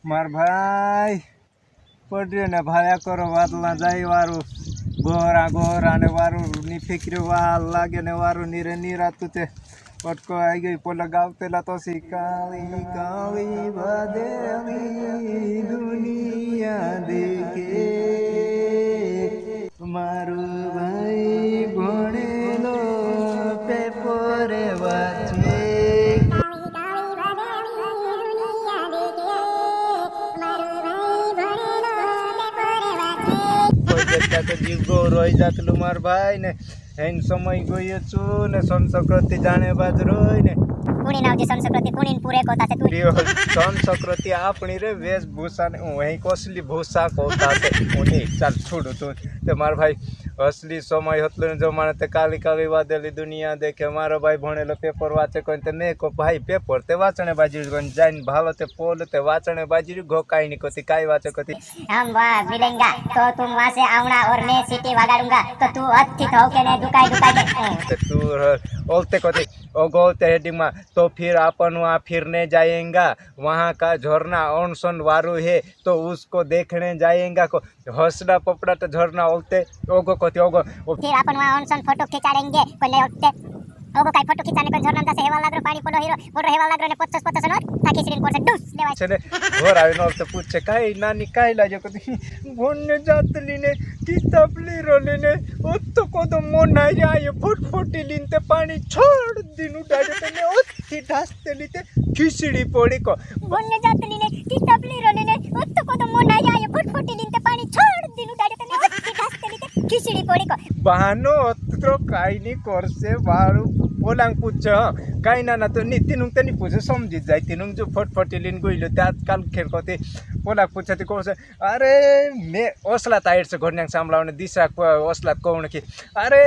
मार भाई पड़े ने भाया करो वादला जाई वारू गोरा गोरा ने वारू नी फिक्री वाल लागे ने वारू नीरे नीरा तुते पटको आई गई पोला गावतेला तो सी काली काली बदेली दुनिया देखे मारू भाई भणेलो पेपर वाचे जीव गो रोई जातलू मार भाई ने हेन समय गयो छु ने संस्कृति जाने बाज रोई ने कुणी नावची संस्कृती कुणी पुरे कोता से तू संस्कृति आपणी रे वेशभूषा ने वही कसली भूषा कोता से उनी चल छोड़ो तो ते मार भाई असली समय हतलो जो माने ते काली काली वादेली दुनिया देखे मारो भाई भणेलो पेपर वाचे कोन ते ने को भाई पेपर ते वाचणे बाजी कोन जाइन भालो ते पोल ते वाचणे बाजी गो काई नी कोती काई वाचे कोती हम वाह मिलेंगा तो तुम वहां से आउना और मैं सिटी वगाड़ूंगा तो तू अच्छी हो के ने दुकाई दुकाई ते तू ओलते कोती ओ गोलते हेडिंग मा तो फिर अपन वहाँ फिरने जाएंगा वहाँ का झरना ऑनसन वारू है तो उसको देखने जाएंगा को हंसना पपड़ा तो झरना ओलते ओगो कोती ओगो फिर अपन वहाँ ऑनसन फोटो खिंचाड़ेंगे कोले ओलते ओगो काई फोटो खिंचाने को झरना से हेवा लागरो पानी पड़ो हीरो फोटो हेवा लागरो ने 50 नोट ताकि श्रीन कोर से डुस लेवा चले घर आवे नो तो पूछे काई नानी काई लाजो कोती भोन्ने जातली ने किताबली रोले ने ओत्तो को तो मोन आई आयो फुटफुटी लिनते पानी छोड़ दिनु डाडे तने ओत्ती ढासते लिते खिचड़ी पड़ी को भोन्ने जातली ने किताबली रोले ने ओत्तो को तो मोन आई आयो फुटफुटी लिनते पानी छोड़ दिनु डाडे तने ओत्ती ढासते लिते खिचड़ी पड़ी को बहानो तो काई नी करसे बारू बोलांग पूछ काई ना तो नी तिनुंग तनी पूछे समझी जाय तिनुंग जो फटफटी लिन गइलो त्या काल खेल कोते बोला पूछते कोसे अरे मे ओसला ताइर से घरन्याङ सामलाउने दिशा ओसला कोण कि अरे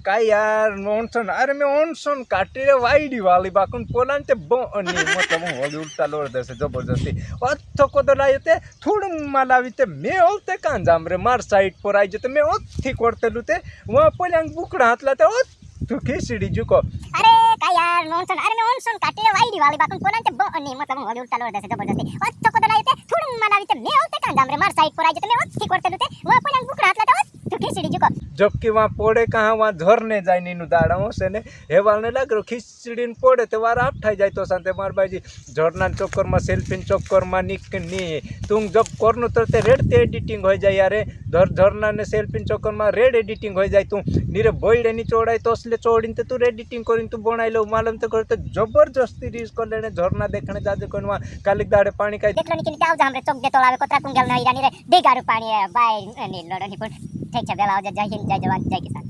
काई यार नोनसन अरे मैं ओनसन काटेर वाइडी वाली बाकुन पोलान ते बनी मतलब होली उल्टा लोर देसे जबरदस्ती अत्तो को तो लायते थोड़ मालाविते मे ओलते कान जामरे मार साइड पर आई जते मैं ओथी करते लुते वहाँ पोलांग बुकड़ा हातलाते ओ तू खिचड़ी जुको अरे काय यार नोनसन अरे मैं ओनसन काटेर वाइडी वाली बाकुन पोलान ते बनी मतलब होली उल्टा लोर देसे जबरदस्ती अत्तो को तो लायते थोड़ मालाविते मे ओलते कान जामरे मार साइड पर आई जते मैं ओथी करते लुते वहाँ पोलांग बुकड़ा हातलाते तू खिचड़ी जुको जबकि वहाँ पड़े कहाँ वहाँ झरने जाए नीनु दाड़ा से ने हेवालने लग रो खिचड़ी पड़े तो वार आठाई जाए तो सांते मार भाई झरना चक्कर में सेल्फी चक्कर में निक नी तुम जब करनो तो रेड ते एडिटिंग हो जाए यारे झरना ने सेल्फी चक्कर में रेड एडिटिंग हो जाए तू नीरे बॉयडे नी चौड़ाई तो असले चौड़ी तू रेड एडिटिंग करी तू बनाई लो मालूम तो कर तो जबरदस्ती रील्स कर लेने झरना देखने जाजे कोन वहाँ कालिक दाड़े पानी का देखलो नी कि आउ हमरे चोक दे तोलावे कोत्रा कुंगल नहीं रानी रे देगारु पानी बाय नी लड़नी पण ठीक है बेला हो जय हिंद जय जवान जय किसान।